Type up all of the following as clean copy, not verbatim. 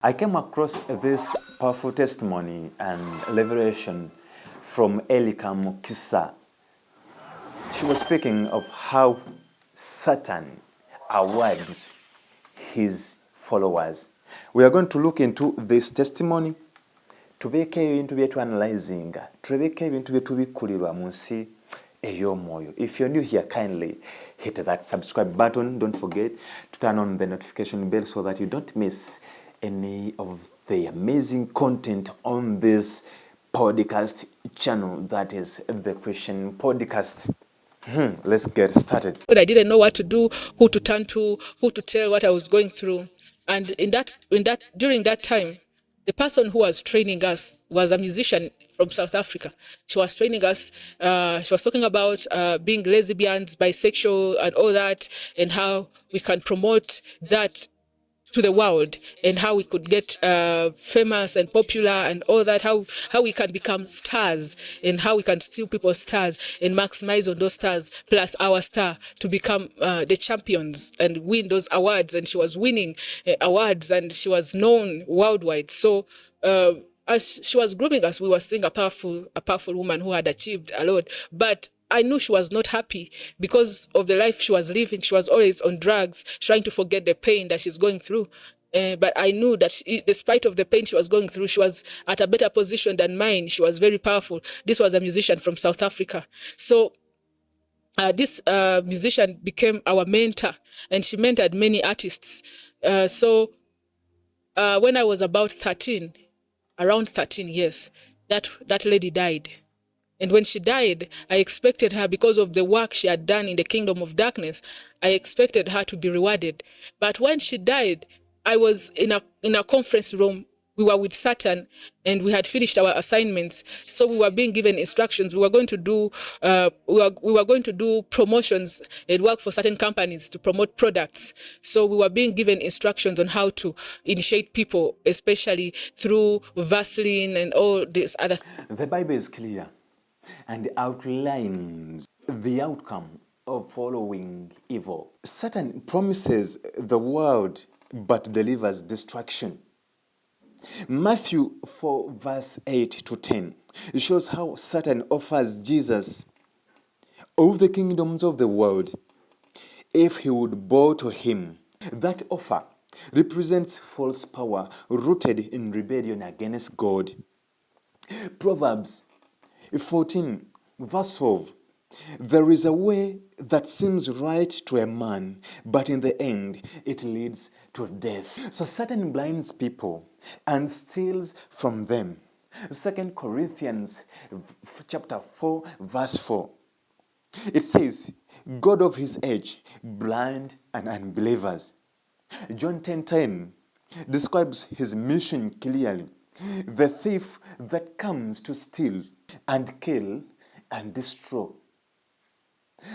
I came across this powerful testimony and revelation from Erica Mukisa. She was speaking of how Satan awards his followers. We are going to look into this testimony. Tubeeko ebintu bye twanalizinga, tubeeko ebintu bye tubikkulirwa mu nsi ey'omwoyo. If you're new here, kindly hit that subscribe button. Don't forget to turn on the notification bell so that you don't miss any of the amazing content on this podcast channel, that is the Christian Podcast. Let's get started. But I didn't know what to do, who to turn to, who to tell what I was going through. And during that time, the person who was training us was a musician from South Africa. She was training us. She was talking about being lesbians, bisexual, and all that, and how we can promote that to the world, and how we could get famous and popular and all that, how we can become stars, and how we can steal people's stars and maximize on those stars plus our star to become the champions and win those awards. And she was winning awards, and she was known worldwide. So as she was grooming us, we were seeing a powerful woman who had achieved a lot. But I knew she was not happy because of the life she was living. She was always on drugs, trying to forget the pain that she's going through. But I knew that despite of the pain she was going through, she was at a better position than mine. She was very powerful. This was a musician from South Africa. So this musician became our mentor, and she mentored many artists. So when I was about 13, around 13 years, that lady died. And when she died, I expected her, because of the work she had done in the kingdom of darkness, I expected her to be rewarded. But when she died, I was in a conference room. We were with Satan, and we had finished our assignments. So we were being given instructions. We were going to do promotions and work for certain companies to promote products. So we were being given instructions on how to initiate people, especially through Vaseline and all this other. The Bible is clear and outlines the outcome of following evil. Satan promises the world but delivers destruction. Matthew 4 verse 8 to 10 shows how Satan offers Jesus all the kingdoms of the world if he would bow to him. That offer represents false power rooted in rebellion against God. Proverbs 14 verse 12. There is a way that seems right to a man, but in the end it leads to death. So Satan blinds people and steals from them. 2 Corinthians chapter 4 verse 4. It says, God of his age, blind and unbelievers. John 10:10 describes his mission clearly. The thief that comes to steal and kill and destroy.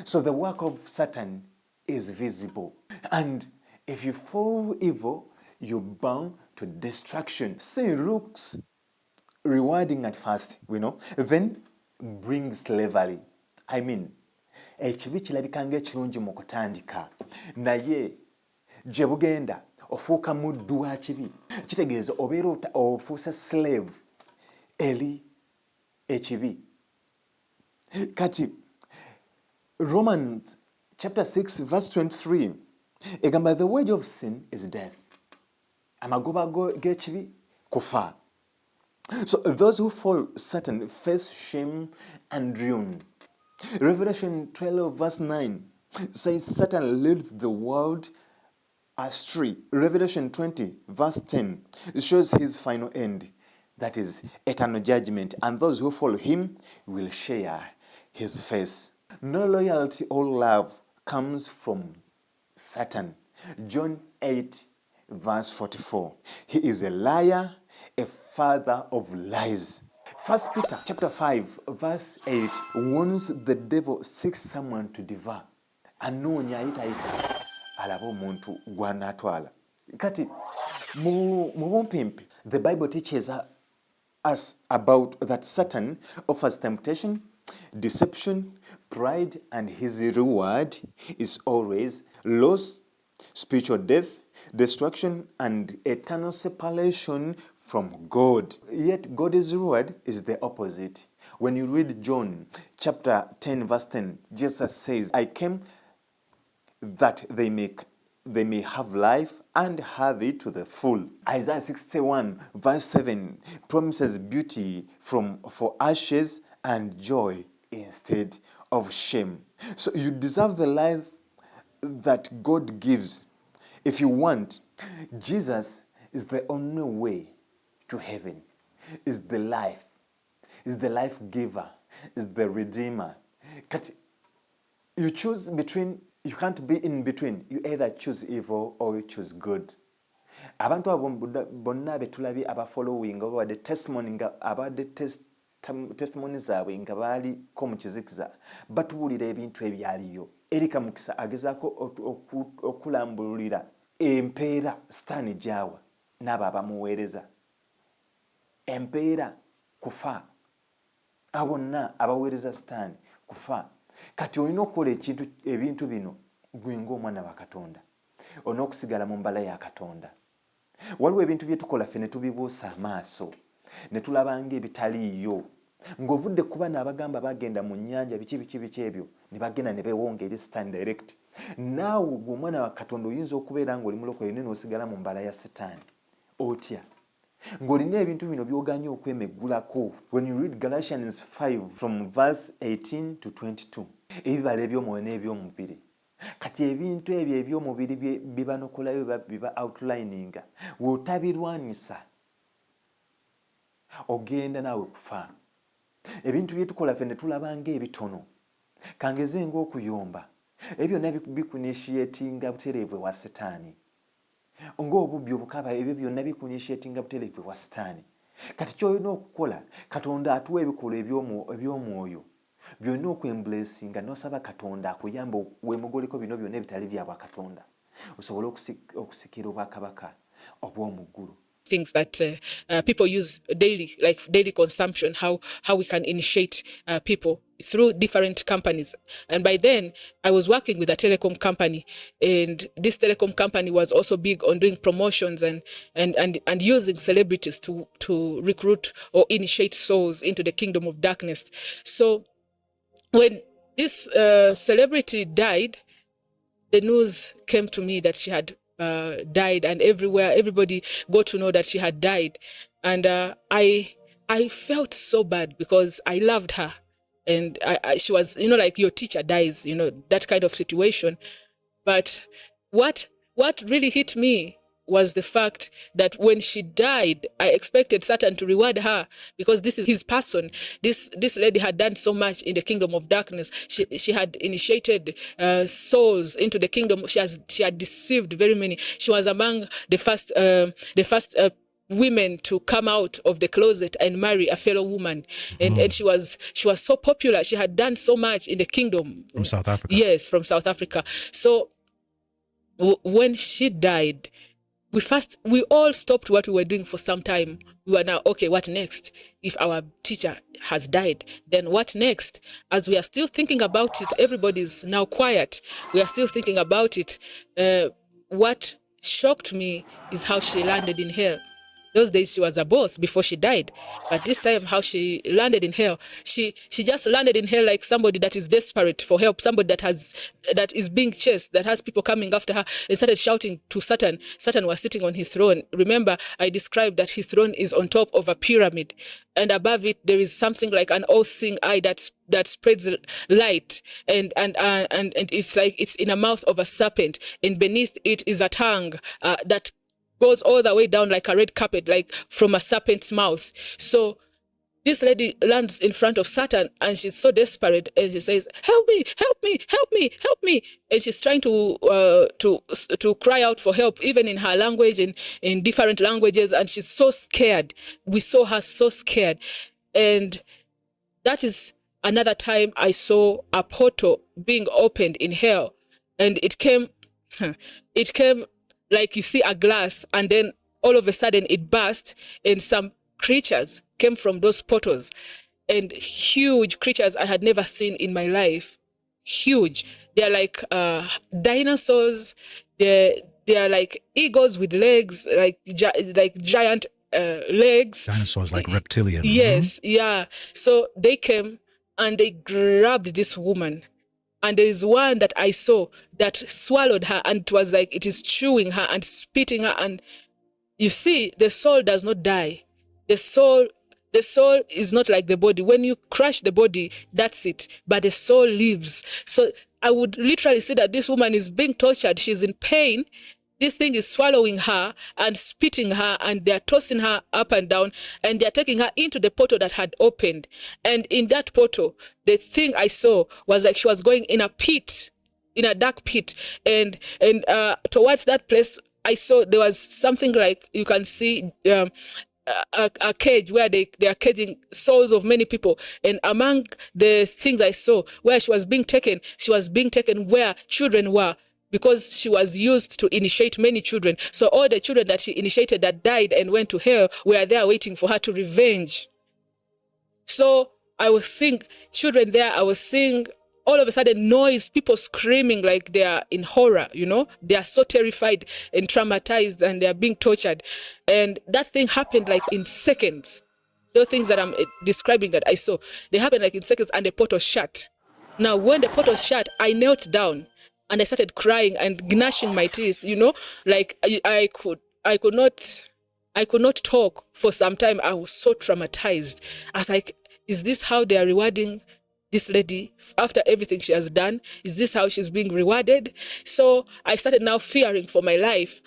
So the work of Satan is visible. And if you follow evil, you're bound to destruction. Sin looks rewarding at first, then brings slavery. I mean, ekibi kirabika ng'ekirungi mu kutandika, naye gye bugenda ofuuka muddu wa kibi. Kitegeeza obeera ofuuse slave eri ekibi. Kati Romans chapter 6 verse 23 egamba the wage of sin is death. Amagoba g'ekibi kufa. So those who follow Satan face shame and ruin. Revelation 12 verse 9 says Satan leads the world astray. Revelation 20 verse 10 shows his final end, that is eternal judgment, and those who follow him will share his face. No loyalty or love comes from Satan. John 8 verse 44. He is a liar, a father of lies. 1 Peter chapter 5 verse 8 warns the devil seeks someone to devour. Anoonya ayita alaba omuntu gw'anaatwala. Kati mu bumpimpi, the Bible teaches us about that Satan offers temptation, deception, pride, and his reward is always loss, spiritual death, destruction and eternal separation from God. Yet God's reward is the opposite. When you read John chapter 10 verse 10, Jesus says, I came that they may have life and have it to the full. Isaiah 61 verse 7 promises beauty for ashes and joy instead of shame. So you deserve the life that God gives. If you want, Jesus is the only way to heaven, is the life giver, is the redeemer. You choose between, you can't be in between. You either choose evil or you choose good. Abantu abo bonna betulabye abafollowing abadde testimony nga abadde testimony zaabwe nga baaliko mu kizikiza batuwulira ebintu ebyaliyo. Erica Mukisa agezaako okulambulira empeera sitaani gy'awa n'abo abamuweereza. Empeera kufa. Abo bonna abaweereza sitaani kufa. Kati olina okukola ebintu bino gwe ng'omwana wa Katonda. Olina okusigala mu mbala ya Katonda. Waliwo ebintu bye tukola ffe ne tubibuusa amaaso ne tulaba ng'ebitaliiyo. Ng'ovudde ku bano abagamba bagenda mu nnyanja biki ebyo ne bagenda ne beewonga eri sitaani direct. Naawe gwe omwana wa Katonda oyinza okubeera ng'oli mulokole ne n'osigala mu mbala ya sitaani. Otya ng'olina ebintu bino by'oganye okwemeggulako. When you read Galatians 5 from verse 18 to 22, ebibala eby'omwoyo n'eby'omubiri. Kati ebintu ebyo eby'omubiri bibanokolayo biba outlininga. W'otabirwanisa ogenda naawe kufa. Ebintu bye tukola ffe ne tulaba ng'ebitono. Kangeze ng'okuyomba. Ebyo byonna bikunishiatinga butereevu wa sitaani. Ng'obubbi obukaba ebyo byonna bikunishiatinga butereevu wa sitaani. Kati ky'olina okukola, Katonda atuwa ebikolwa eby'omwoyo byonna okwembulesinga n'osaba Katonda akuyamba weemugoliko bino byonna ebitali bya bwa Katonda osobole okusikira obwakabaka obw'omu ggulu. Things that people use daily, like daily consumption, how we can initiate people through different companies. And by then, I was working with a telecom company, and this telecom company was also big on doing promotions and using celebrities to recruit or initiate souls into the kingdom of darkness. So when this celebrity died, the news came to me that she had died, and everybody got to know that she had died, and I felt so bad because I loved her, and she was, like your teacher dies, that kind of situation. But what really hit me was the fact that when she died, I expected Satan to reward her because this is his person. This lady had done so much in the kingdom of darkness. She had initiated souls into the kingdom. She had deceived very many. She was among the first women to come out of the closet and marry a fellow woman, and she was so popular. She had done so much in the kingdom from South Africa. Yes, from South Africa. So when she died, we all stopped what we were doing for some time. We were now, okay, what next? If our teacher has died, then what next? As we are still thinking about it, everybody's now quiet. We are still thinking about it. What shocked me is how she landed in hell. Those days she was a boss before she died, but this time how she landed in hell, she just landed in hell like somebody that is desperate for help, somebody that is being chased, that has people coming after her, and started shouting to Satan. Satan was sitting on his throne. Remember, I described that his throne is on top of a pyramid, and above it there is something like an all-seeing eye that spreads light, and it's like it's in a mouth of a serpent, and beneath it is a tongue that goes all the way down like a red carpet, like from a serpent's mouth. So this lady lands in front of Satan, and she's so desperate, and she says, "Help me! Help me! Help me! Help me!" And she's trying to cry out for help, even in her language and in different languages, and she's so scared. We saw her so scared, and that is another time I saw a portal being opened in hell, and it came like you see a glass, and then all of a sudden it burst, and some creatures came from those portals, and huge creatures I had never seen in my life. Huge. They're like dinosaurs. They're they are like eagles with legs, like giant legs. Dinosaurs like reptilian. Yes, yeah. So they came and they grabbed this woman. And there is one that I saw that swallowed her, and it was like it is chewing her and spitting her. And you see, the soul does not die. The soul is not like the body. When you crush the body, that's it. But the soul lives. So I would literally see that this woman is being tortured. She's in pain. This thing is swallowing her and spitting her, and they're tossing her up and down, and they're taking her into the portal that had opened. And in that portal, the thing I saw was like she was going in a pit, in a dark pit. And towards that place, I saw there was something like, you can see a cage where they are caging souls of many people. And among the things I saw where she was being taken where children were, because she was used to initiate many children. So all the children that she initiated that died and went to hell were there waiting for her to revenge. So I was seeing children there. I was seeing all of a sudden noise, people screaming like they are in horror, They are so terrified and traumatized, and they are being tortured. And that thing happened like in seconds. Those things that I'm describing that I saw, they happened like in seconds, and the portal shut. Now, when the portal shut, I knelt down and I started crying and gnashing my teeth, like I could not talk for some time. I was so traumatized. I was like, is this how they are rewarding this lady after everything she has done? Is this how she's being rewarded? So I started now fearing for my life.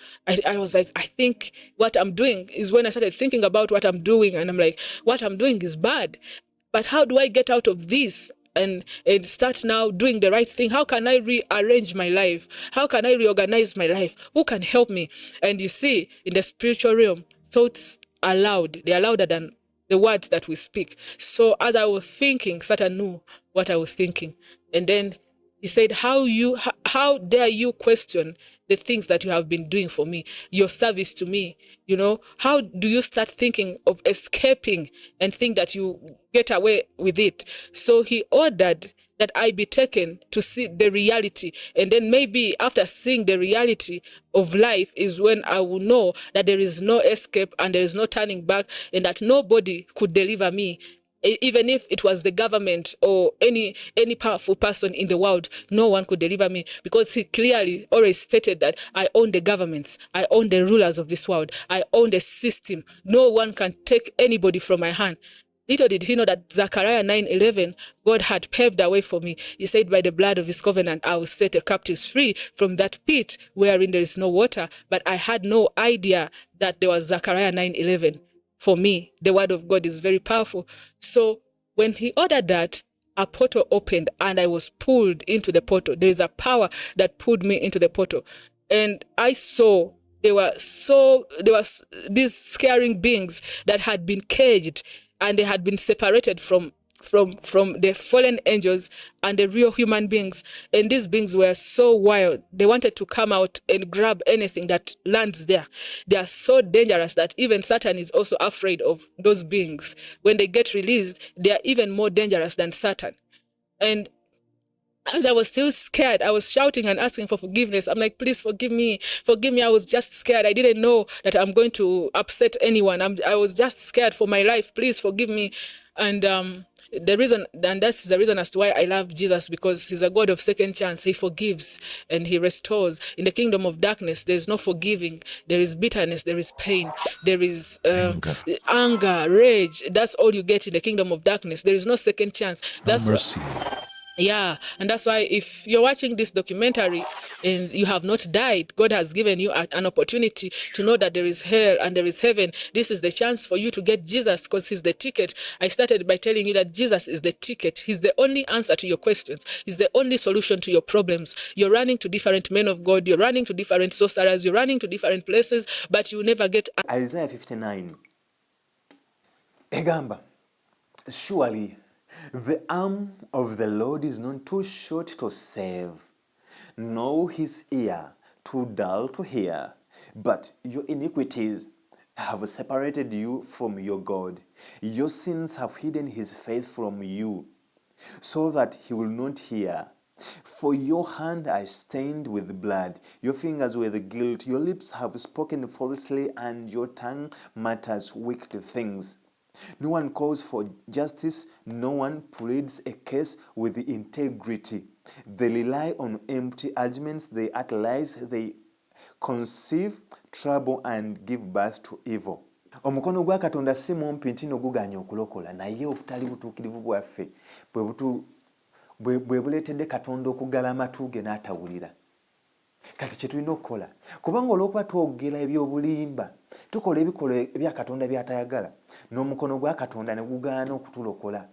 I was like, I think what I'm doing is, when I started thinking about what I'm doing, and I'm like, what I'm doing is bad. But how do I get out of this and start now doing the right thing? How can I rearrange my life? How can I reorganize my life? Who can help me? And you see, in the spiritual realm, thoughts are loud. They are louder than the words that we speak. So as I was thinking, Satan knew what I was thinking. And then he said, how dare you question the things that you have been doing for me, your service to me? How do you start thinking of escaping and think that you get away with it? So he ordered that I be taken to see the reality. And then maybe after seeing the reality of life is when I will know that there is no escape and there is no turning back, and that nobody could deliver me. Even if it was the government or any powerful person in the world, no one could deliver me, because he clearly already stated that I own the governments, I own the rulers of this world, I own the system. No one can take anybody from my hand. Little did he know that Zechariah 9:11, God had paved a way for me. He said, by the blood of his covenant, I will set the captives free from that pit wherein there is no water. But I had no idea that there was Zechariah 9:11 for me. The word of God is very powerful. So when he ordered that, a portal opened and I was pulled into the portal. There is a power that pulled me into the portal. And I saw there were these scaring beings that had been caged, and they had been separated from the fallen angels and the real human beings. And these beings were so wild. They wanted to come out and grab anything that lands there. They are so dangerous that even Satan is also afraid of those beings. When they get released, they are even more dangerous than Satan. And as I was still scared, I was shouting and asking for forgiveness. I'm like, please forgive me. Forgive me. I was just scared. I didn't know that I'm going to upset anyone. I was just scared for my life. Please forgive me. And that's the reason as to why I love Jesus, because he's a God of second chance. He forgives and he restores. In the kingdom of darkness, there's no forgiving. There is bitterness. There is pain. There is anger, rage. That's all you get in the kingdom of darkness. There is no second chance. That's mercy. Yeah, and that's why if you're watching this documentary and you have not died, God has given you an opportunity to know that there is hell and there is heaven. This is the chance for you to get Jesus, because he's the ticket. I started by telling you that Jesus is the ticket. He's the only answer to your questions. He's the only solution to your problems. You're running to different men of God. You're running to different sorcerers. You're running to different places, but you never get... Isaiah 59. Egamba, surely the arm of the Lord is not too short to save, nor his ear too dull to hear. But your iniquities have separated you from your God. Your sins have hidden his face from you, so that he will not hear. For your hand are stained with blood, your fingers with guilt, your lips have spoken falsely, and your tongue mutters wicked things. No one calls for justice, no one pleads a case with integrity. They rely on empty arguments, they utter lies, they conceive trouble and give birth to evil. Omukono gwa Katonda si mumpi nti no guganya okulokola, naye obutali butuukirivu bwaffe bwe buleetedde Katonda okuggala amatu ge n'atawulira. Kati kye tulina okukola, kubanga olw'okuba twogera eby'obulimba, tukola ebikolwa ebya Katonda by'atayagala, n'omukono gwa Katonda ne gugaana okutulokola.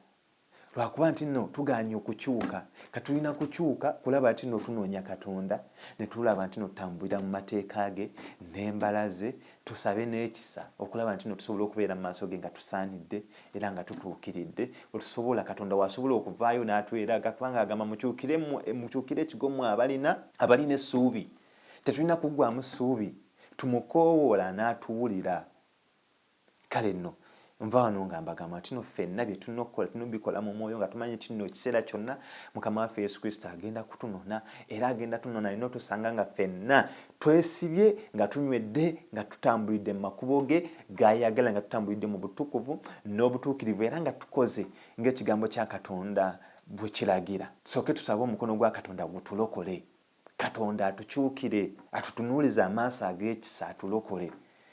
Lwakuba nti nno tugaanye okukyuka, katulina kukyuka kulaba nti nno tunoonya Katonda, ne tulaba nti nno tutambulira mu mateeka ge n'embala ze, tusabe n'ekisa okulaba nti nno tusobola okubeera mu maaso ge nga tusaanidde era nga tutuukiridde, bwe tusobola Katonda wasobola okuvaayo n'atweraga, kubanga agamba mukyukire ekigo mmwe abalina essuubi. Tetulina kuggwaamu ssuubi, tumukoowoola n'atuwulira. Kale nno nva wano nga mbagamba nti no ffenna bye tulina okukola tulina obikola mu mwoyo nga tumanyi nti nno ekiseera kyonna Mukama waffe Yesu Kristo agenda kutunona, era agenda tunona alina otusanga nga ffenna twesibye nga tunywedde nga tutambulidde mu makubo ge g'ayagala, nga tutambulidde mu butukuvu n'obutuukirivu, era nga tukoze ng'ekigambo kya Katonda bwe kiragira. Tusooke tusabe omukono gwa Katonda gutulokole. Katonda atukyukire, atutunuulize amaaso ag'ekisa, atulokole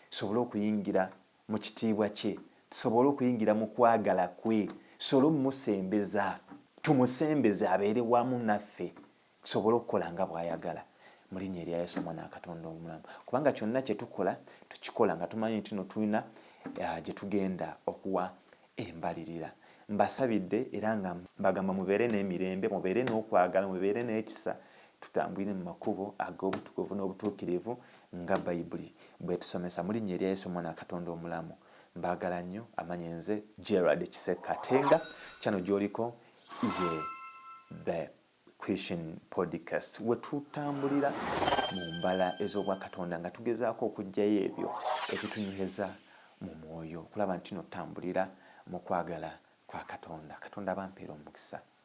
tusobole okuyingira mu kitiibwa kye, tusobole okuyingira mu kwagala kwe, tusobole omumusembeza, tumusembeze abeere wamu naffe, tusobole okukola nga bw'ayagala mu linnya erya Yesu Omwana wa Katonda omulamu. Kubanga kyonna kye tukola tukikola nga tumanyi nti no tulina gye tugenda okuwa embalirira. Mbasabidde era nga mbagamba mubeere n'emirembe, mubeere n'okwagala, mubeere n'ekisa, tutambulire mu makubo ag'obutukuvu n'obutuukirivu nga Bayibuli bwe tusomesa mu linnya erya Yesu Omwana wa Katonda omulamu. Mbaagala nnyo, amanyi nze Gerald Kisekatenga, kyano gy'oliko ye The Christian Podcast, we tutambulira mu mbala ez'obwa Katonda nga tugezaako okuggyayo ebyo ebitunyweza mu mwoyo, okulaba nti no tutambulira mu kwagala kwa Katonda. Katonda bampeera omukisa.